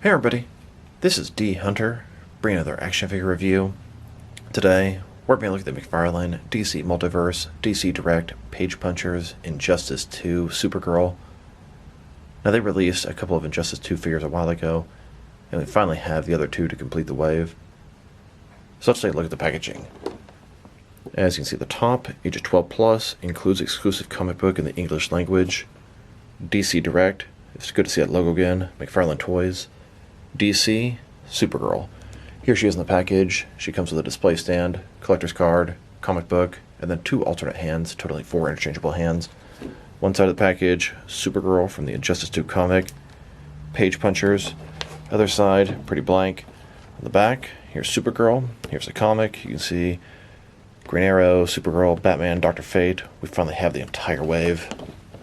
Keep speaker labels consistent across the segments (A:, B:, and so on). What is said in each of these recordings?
A: Hey everybody, this is D Hunter, bringing another action figure review. Today, we're going to look at the McFarlane DC Multiverse, DC Direct, Page Punchers, Injustice 2, Supergirl. Now they released a couple of Injustice 2 figures a while ago, and we finally have the other two to complete the wave. So let's take a look at the packaging. As you can see at the top, ages 12 plus, includes exclusive comic book in the English language. DC Direct, it's good to see that logo again, McFarlane Toys. DC, Supergirl. Here she is in the package. She comes with a display stand, collector's card, comic book, and then two alternate hands, totaling 4 interchangeable hands. One side of the package, Supergirl from the Injustice 2 comic, Page Punchers. Other side, pretty blank. On the back, here's Supergirl. Here's the comic. You can see Green Arrow, Supergirl, Batman, Dr. Fate. We finally have the entire wave.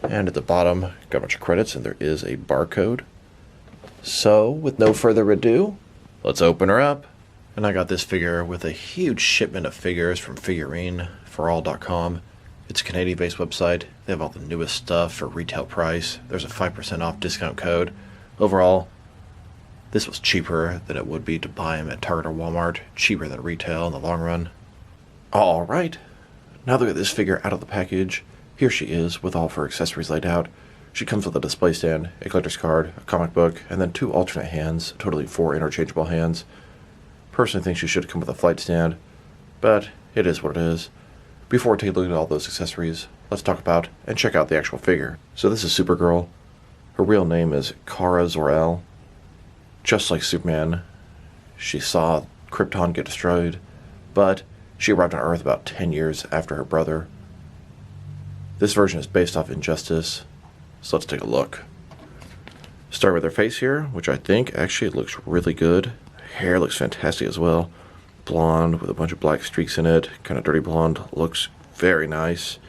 A: And at the bottom, got a bunch of credits, and there is a barcode. So, with no further ado, let's open her up. And I got this figure with a huge shipment of figures from figureneforall.com. It's a Canadian-based website. They have all the newest stuff for retail price. There's a 5% off discount code. Overall, this was cheaper than it would be to buy them at Target or Walmart. Cheaper than retail in the long run. Alright, now that we get this figure out of the package, here she is with all of her accessories laid out. She comes with a display stand, a collector's card, a comic book, and then 2 alternate hands, totaling 4 interchangeable hands. Personally think she should come with a flight stand, but it is what it is. Before we take a look at all those accessories, let's talk about and check out the actual figure. So this is Supergirl. Her real name is Kara Zor-El. Just like Superman, she saw Krypton get destroyed, but she arrived on Earth about 10 years after her brother. This version is based off Injustice. So let's take a look. Start with her face here, which I think actually looks really good. Hair looks fantastic as well. Blonde with a bunch of black streaks in it. Kind of dirty blonde. Looks very nice.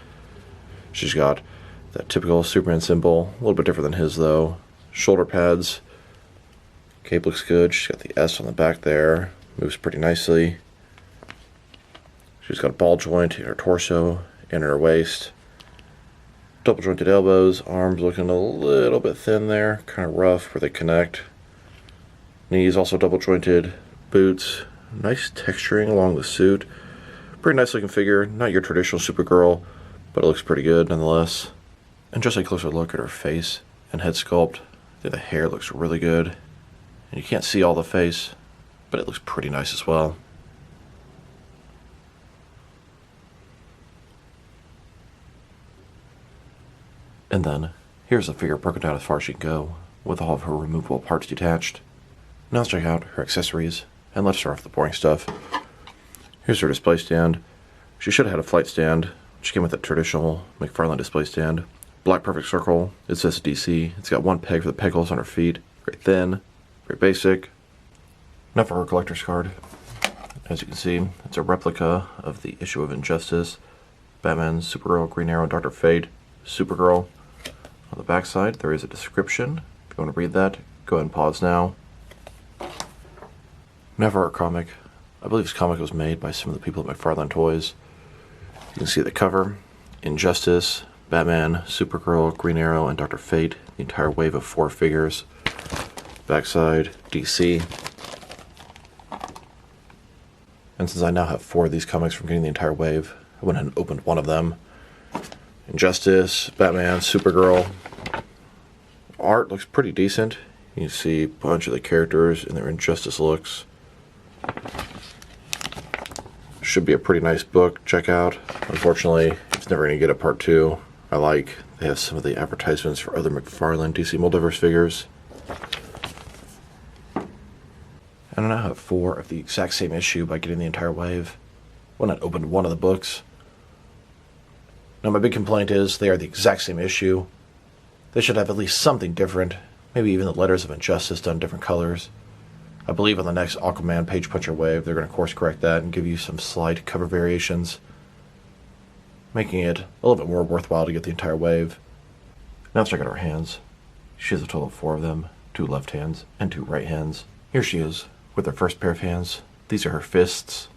A: She's got that typical Superman symbol. A little bit different than his though. Shoulder pads. Cape looks good. She's got the S on the back there. Moves pretty nicely. She's got a ball joint in her torso and in her waist. Double jointed elbows, arms looking a little bit thin there, kind of rough where they connect. Knees also double jointed, boots, nice texturing along the suit. Pretty nice looking figure, not your traditional Supergirl, but it looks pretty good nonetheless. And just a closer look at her face and head sculpt, the hair looks really good. And you can't see all the face, but it looks pretty nice as well. And then, here's the figure broken down as far as she can go, with all of her removable parts detached. Now let's check out her accessories, and let's start off with the boring stuff. Here's her display stand. She should have had a flight stand. She came with a traditional McFarlane display stand. Black perfect circle, it says DC. It's got one peg for the peg holes on her feet. Very thin, very basic. Now for her collector's card. As you can see, it's a replica of the issue of Injustice. Batman, Supergirl, Green Arrow, Dr. Fate, Supergirl. On the back side, there is a description. If you want to read that, go ahead and pause now. Now for our comic. I believe this comic was made by some of the people at McFarlane Toys. You can see the cover. Injustice, Batman, Supergirl, Green Arrow, and Dr. Fate. The entire wave of 4 figures. Backside, DC. And since I now have 4 of these comics from getting the entire wave, I went ahead and opened one of them. Injustice, Batman, Supergirl. Art looks pretty decent. You can see a bunch of the characters in their Injustice looks. Should be a pretty nice book. Check out. Unfortunately, it's never going to get a part 2. They have some of the advertisements for other McFarlane DC Multiverse figures. And I now have 4 of the exact same issue by getting the entire wave. When I opened one of the books. Now my big complaint is they are the exact same issue. They should have at least something different. Maybe even the letters of Injustice done different colors. I believe on the next Aquaman Page Puncher wave they're going to course correct that and give you some slight cover variations. Making it a little bit more worthwhile to get the entire wave. Now let's check out her hands. She has a total of 4 of them. 2 left hands and 2 right hands. Here she is with her first pair of hands. These are her fists.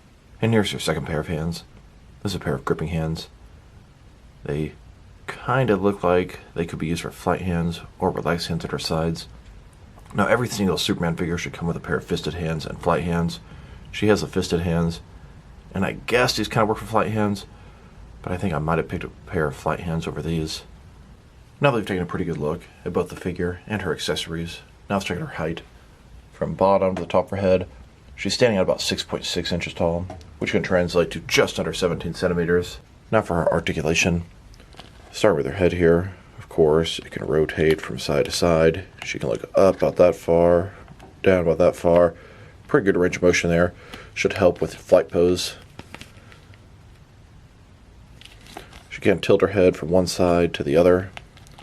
A: And here's her second pair of hands. This is a pair of gripping hands. They kind of look like they could be used for flight hands or relaxed hands at her sides. Now, every single Superman figure should come with a pair of fisted hands and flight hands. She has the fisted hands, and I guess these kind of work for flight hands, but I think I might have picked a pair of flight hands over these. Now that we've taken a pretty good look at both the figure and her accessories, now let's check out her height. From bottom to the top of her head, she's standing at about 6.6 inches tall, which can translate to just under 17 centimeters. Now for her articulation. Start with her head here. Of course, it can rotate from side to side. She can look up about that far, down about that far. Pretty good range of motion there. Should help with flight pose. She can tilt her head from one side to the other.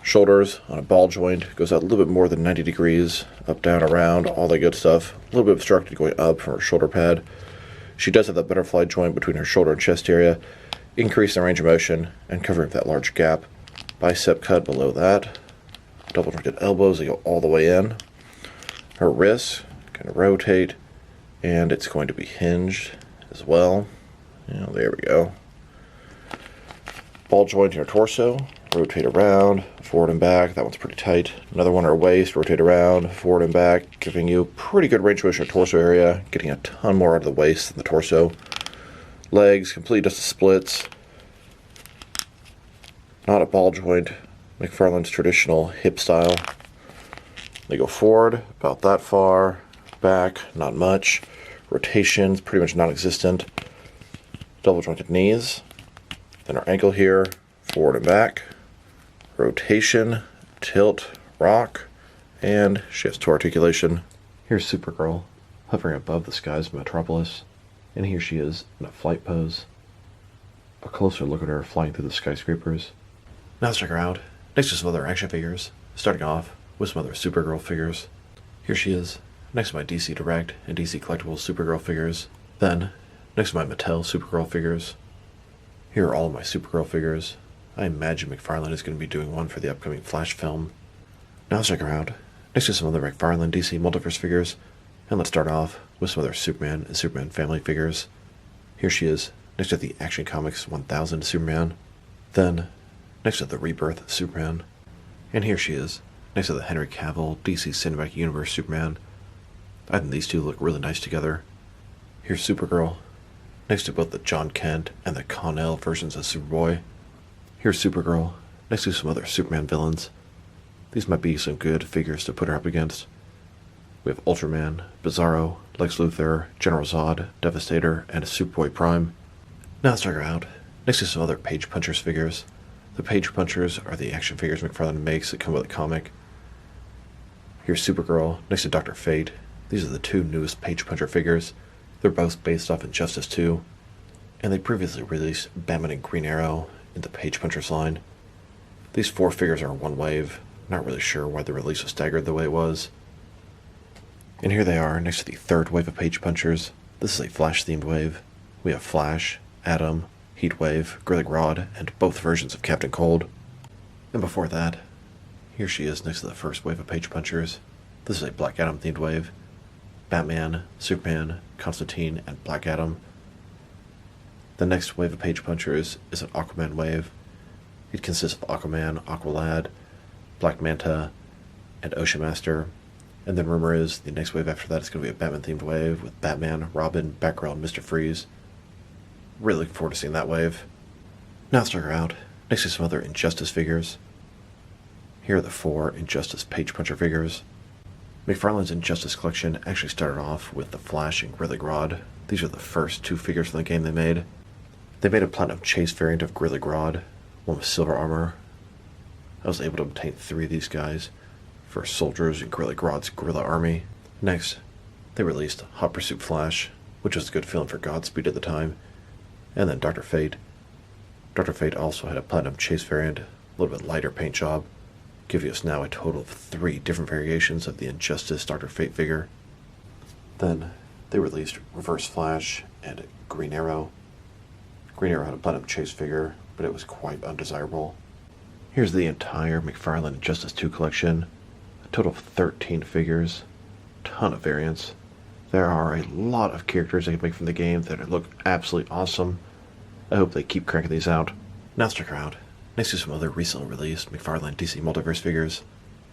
A: Shoulders on a ball joint goes out a little bit more than 90 degrees, up, down, around, all that good stuff. A little bit obstructed going up from her shoulder pad. She does have that butterfly joint between her shoulder and chest area, increasing the range of motion and covering that large gap. Bicep cut below that. Double jointed elbows, they go all the way in. Her wrists can rotate, and it's going to be hinged as well. There we go. Ball joint in her torso, rotate around, forward and back. That one's pretty tight. Another one in her waist, rotate around, forward and back, giving you pretty good range of motion in her torso area, getting a ton more out of the waist than the torso. Legs, complete just splits. Not a ball joint, McFarlane's traditional hip style. They go forward, about that far, back, not much. Rotations, pretty much non-existent. Double jointed knees. Then our ankle here, forward and back. Rotation, tilt, rock, and shifts to articulation. Here's Supergirl, hovering above the skies of Metropolis. And here she is in a flight pose. A closer look at her flying through the skyscrapers. Now let's check her out, next to some other action figures, starting off with some other Supergirl figures. Here she is, next to my DC Direct and DC Collectibles Supergirl figures. Then, next to my Mattel Supergirl figures. Here are all of my Supergirl figures. I imagine McFarlane is going to be doing one for the upcoming Flash film. Now let's check her out, next to some other McFarlane DC Multiverse figures. And let's start off with some other Superman and Superman family figures. Here she is, next to the Action Comics 1000 Superman. Then, next to the Rebirth Superman. And here she is, next to the Henry Cavill DC Cinematic Universe Superman. I think these two look really nice together. Here's Supergirl, next to both the John Kent and the Con-El versions of Superboy. Here's Supergirl, next to some other Superman villains. These might be some good figures to put her up against. We have Ultraman, Bizarro, Lex Luthor, General Zod, Devastator, and Superboy Prime. Now let's check her out, next to some other Page Punchers figures. The Page Punchers are the action figures McFarlane makes that come with a comic. Here's Supergirl, next to Dr. Fate. These are the two newest Page Puncher figures. They're both based off Injustice 2. And they previously released Batman and Green Arrow in the Page Punchers line. These four figures are one wave. Not really sure why the release was staggered the way it was. And here they are, next to the third wave of Page Punchers. This is a Flash-themed wave. We have Flash, Atom, Heatwave, Grilling Rod, and both versions of Captain Cold. And before that, here she is next to the first wave of Page Punchers. This is a Black Adam-themed wave. Batman, Superman, Constantine, and Black Adam. The next wave of Page Punchers is an Aquaman wave. It consists of Aquaman, Aqualad, Black Manta, and Ocean Master. And then rumor is the next wave after that is going to be a Batman-themed wave with Batman, Robin, Batgirl, and Mr. Freeze. Really looking forward to seeing that wave. Now let's check her out, next to some other Injustice figures. Here are the four Injustice Page Puncher figures. McFarlane's Injustice collection actually started off with the Flash and Grilling Rod. These are the first two figures from the game they made. They made a Platinum Chase variant of Grilling Rod, one with silver armor. I was able to obtain 3 of these guys for soldiers in Grilling Rod's Guerrilla Army. Next, they released Hot Pursuit Flash, which was a good feeling for Godspeed at the time. And then Dr. Fate. Dr. Fate also had a Platinum Chase variant, a little bit lighter paint job, giving us now a total of 3 different variations of the Injustice Dr. Fate figure. Then they released Reverse Flash and Green Arrow. Green Arrow had a Platinum Chase figure, but it was quite undesirable. Here's the entire McFarlane Injustice 2 collection, a total of 13 figures, ton of variants. There are a lot of characters they can make from the game that look absolutely awesome. I hope they keep cranking these out. Now let's check her out, next to some other recently released McFarlane DC Multiverse figures.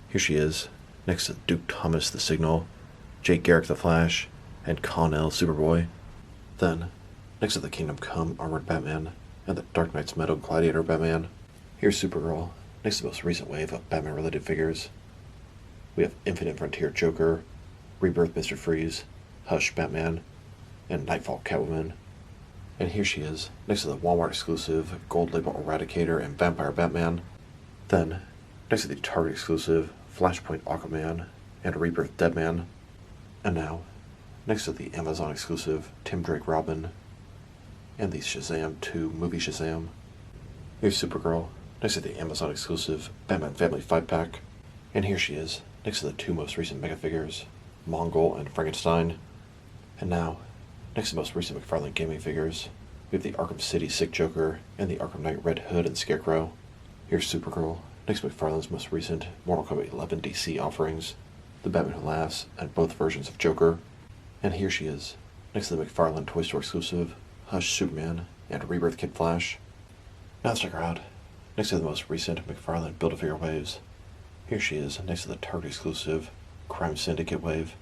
A: Here she is, next to Duke Thomas the Signal, Jake Garrick the Flash, and Con-El Superboy. Then, next to the Kingdom Come Armored Batman and the Dark Knight's Metal Gladiator Batman, here's Supergirl, next to the most recent wave of Batman-related figures. We have Infinite Frontier Joker, Rebirth Mr. Freeze, Hush Batman, and Nightfall Catwoman. And here she is, next to the Walmart exclusive Gold Label Eradicator and Vampire Batman. Then, next to the Target exclusive Flashpoint Aquaman and Rebirth Deadman. And now, next to the Amazon exclusive Tim Drake Robin and the Shazam 2 movie Shazam. Here's Supergirl, next to the Amazon exclusive Batman Family 5-pack. And here she is, next to the two most recent Mega figures, Mongol and Frankenstein. And now, next to the most recent McFarlane gaming figures, we have the Arkham City Sick Joker and the Arkham Knight Red Hood and Scarecrow. Here's Supergirl, next to McFarlane's most recent Mortal Kombat 11 DC offerings, the Batman Who Laughs and both versions of Joker. And here she is, next to the McFarlane Toy Store exclusive Hush Superman and Rebirth Kid Flash. Now let's check her out, next to the most recent McFarlane Build-A-Figure waves. Here she is, next to the Target exclusive Crime Syndicate wave,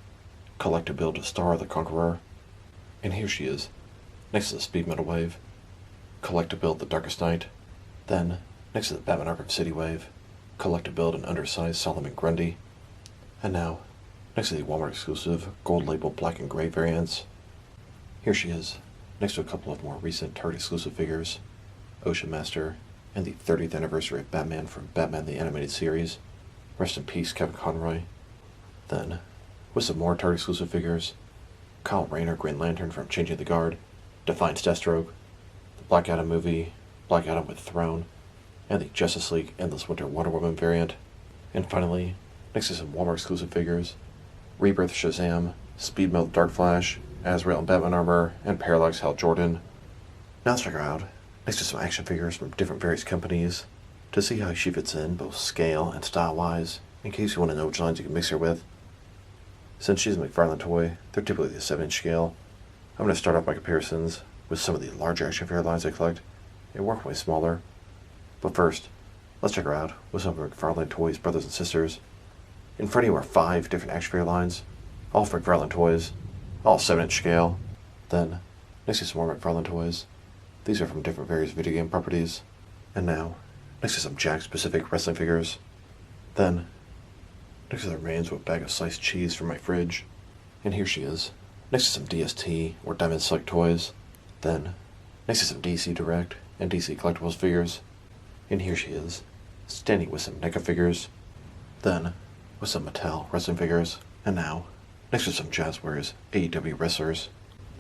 A: Collect-A-Build Star the Conqueror. And here she is, next to the Speed Metal wave, Collect-A-Build the Darkest Night. Then, next to the Batman Arkham City wave, Collect-A-Build an undersized Solomon Grundy. And now, next to the Walmart exclusive Gold Label Black and Gray variants. Here she is, next to a couple of more recent Target exclusive figures, Ocean Master and the 30th anniversary of Batman from Batman the Animated Series. Rest in peace, Kevin Conroy. Then, with some more Target exclusive figures, Kyle Rayner Green Lantern from Changing the Guard, Defiance Deathstroke, the Black Adam movie, Black Adam with Throne, and the Justice League Endless Winter Wonder Woman variant. And finally, next to some Walmart exclusive figures, Rebirth Shazam, Speed Metal Dark Flash, Azrael and Batman Armor, and Parallax Hal Jordan. Now let's check her out, next to some action figures from different various companies, to see how she fits in both scale and style-wise, in case you want to know which lines you can mix her with. Since she's a McFarlane toy, they're typically the 7-inch scale. I'm going to start off my comparisons with some of the larger action figure lines I collect, and work my way smaller. But first, let's check her out with some of McFarlane Toys' brothers and sisters. In front of you are 5 different action figure lines, all for McFarlane Toys, all 7-inch scale. Then, next to some more McFarlane Toys. These are from different various video game properties. And now, next to some Jack-specific wrestling figures. Then, next to the remains of a bag of sliced cheese from my fridge. And here she is, next to some DST or Diamond Select toys. Then, next to some DC Direct and DC Collectibles figures. And here she is, standing with some NECA figures. Then, with some Mattel wrestling figures. And now, next to some Jazzwares AEW wrestlers.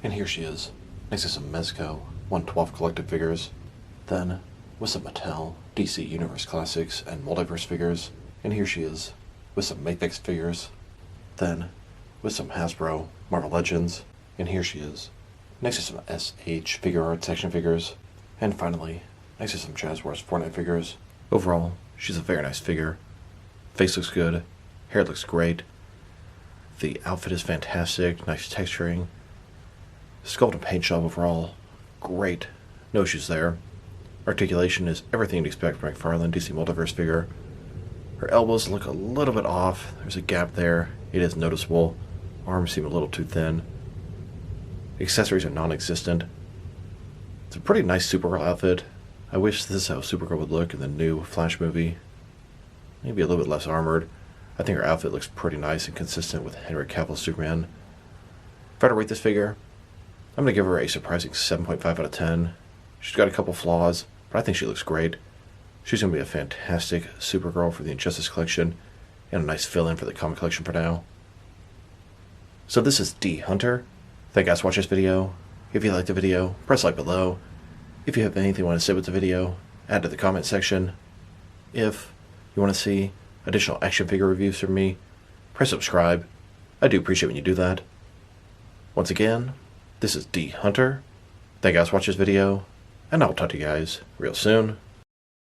A: And here she is, next to some Mezco 112 collective figures. Then, with some Mattel DC Universe Classics and Multiverse figures. And here she is, with some Mayfix figures. Then, with some Hasbro Marvel Legends. And here she is, next to some SH Figure Arts action figures. And finally, next to some Jazzwares Fortnite figures. Overall, she's a very nice figure. Face looks good, hair looks great. The outfit is fantastic, nice texturing. Sculpt and paint job overall, great. No issues there. Articulation is everything you'd expect from a McFarlane DC Multiverse figure. Her elbows look a little bit off. There's a gap there. It is noticeable. Arms seem a little too thin. Accessories are non-existent. It's a pretty nice Supergirl outfit. I wish this is how Supergirl would look in the new Flash movie. Maybe a little bit less armored. I think her outfit looks pretty nice and consistent with Henry Cavill's Superman. If I had to rate this figure, I'm going to give her a surprising 7.5 out of 10. She's got a couple flaws, but I think she looks great. She's going to be a fantastic Supergirl for the Injustice collection, and a nice fill-in for the comic collection for now. So this is D Hunter. Thank you guys for watching this video. If you liked the video, press like below. If you have anything you want to say with the video, add to the comment section. If you want to see additional action figure reviews from me, press subscribe. I do appreciate when you do that. Once again, this is D Hunter. Thank you guys for watching this video, and I'll talk to you guys real soon.